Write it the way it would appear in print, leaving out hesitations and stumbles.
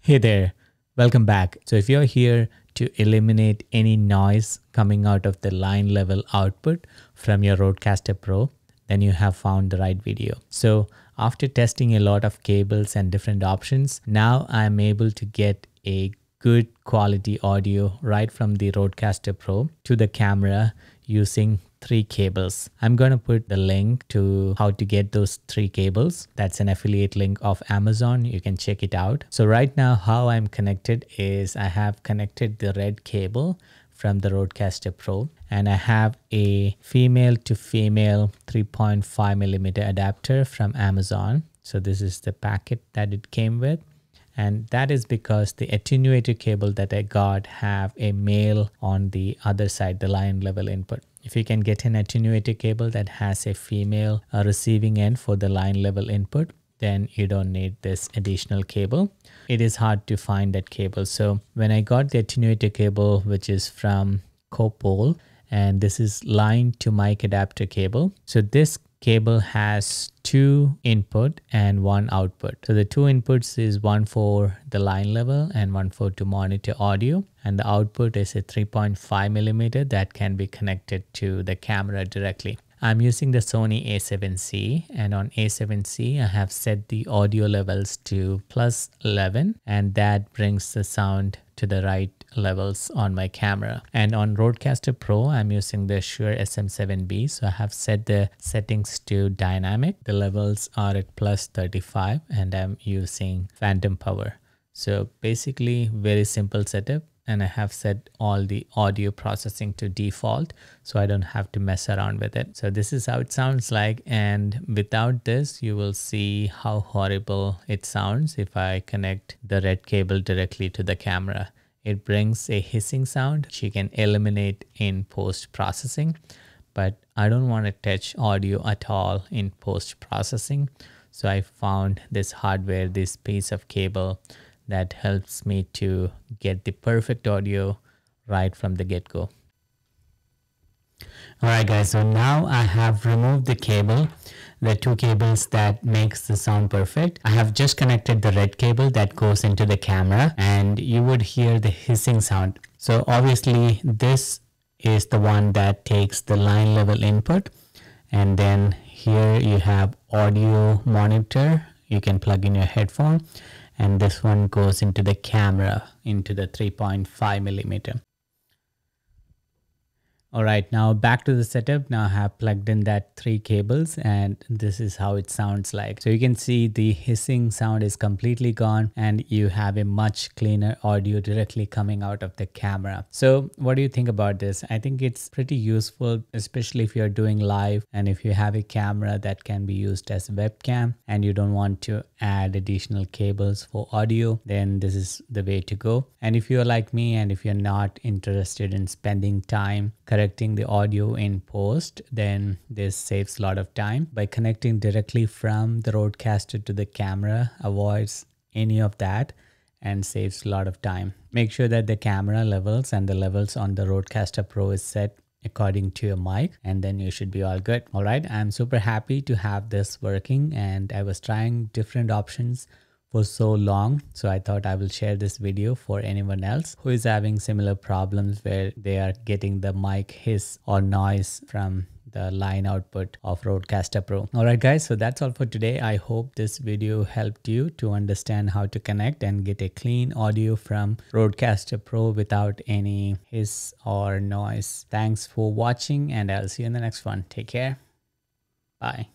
Hey there, welcome back. So if you're here to eliminate any noise coming out of the line level output from your Rodecaster Pro, then you have found the right video. So after testing a lot of cables and different options, now I'm able to get a good quality audio right from the Rodecaster Pro to the camera using 3 cables. I'm going to put the link to how to get those 3 cables. That's an affiliate link of Amazon. You can check it out. So right now how I'm connected is I have connected the red cable from the Rodecaster Pro, and I have a female to female 3.5mm adapter from Amazon. So this is the packet that it came with. And that is because the attenuator cable that I got have a male on the other side, the line level input. If you can get an attenuator cable that has a female receiving end for the line level input, then you don't need this additional cable. It is hard to find that cable. So when I got the attenuator cable, which is from Copol, and this is line to mic adapter cable. So this cable has 2 input and 1 output. So the 2 inputs is one for the line level and one for to monitor audio, and the output is a 3.5mm that can be connected to the camera directly. I'm using the Sony A7C, and on A7C I have set the audio levels to +11, and that brings the sound to the right levels on my camera. And on Rodecaster Pro I'm using the Shure SM7B, so I have set the settings to dynamic. The levels are at +35 and I'm using phantom power. So basically very simple setup, and I have set all the audio processing to default so I don't have to mess around with it. So this is how it sounds like, and without this you will see how horrible it sounds if I connect the red cable directly to the camera. It brings a hissing sound which you can eliminate in post-processing, but I don't want to touch audio at all in post-processing. So I found this hardware, this piece of cable that helps me to get the perfect audio right from the get-go. Alright guys, so now I have removed the cable, the 2 cables that makes the sound perfect. I have just connected the red cable that goes into the camera, and you would hear the hissing sound. So obviously this is the one that takes the line level input, and then here you have audio monitor. You can plug in your headphone, and this one goes into the camera, into the 3.5mm. Alright, now back to the setup. Now I have plugged in that 3 cables, and this is how it sounds like. So you can see the hissing sound is completely gone, and you have a much cleaner audio directly coming out of the camera. So what do you think about this? I think it's pretty useful, especially if you're doing live and if you have a camera that can be used as a webcam and you don't want to add additional cables for audio, then this is the way to go. And if you're like me and if you're not interested in spending time correcting the audio in post, then this saves a lot of time. By connecting directly from the Rodecaster to the camera avoids any of that and saves a lot of time. Make sure that the camera levels and the levels on the Rodecaster Pro is set according to your mic, and then you should be all good. Alright, I'm super happy to have this working, and I was trying different options for so long, so I thought I will share this video for anyone else who is having similar problems where they are getting the mic hiss or noise from the line output of Rodecaster Pro. Alright guys, so that's all for today. I hope this video helped you to understand how to connect and get a clean audio from Rodecaster Pro without any hiss or noise. Thanks for watching, and I'll see you in the next one. Take care. Bye.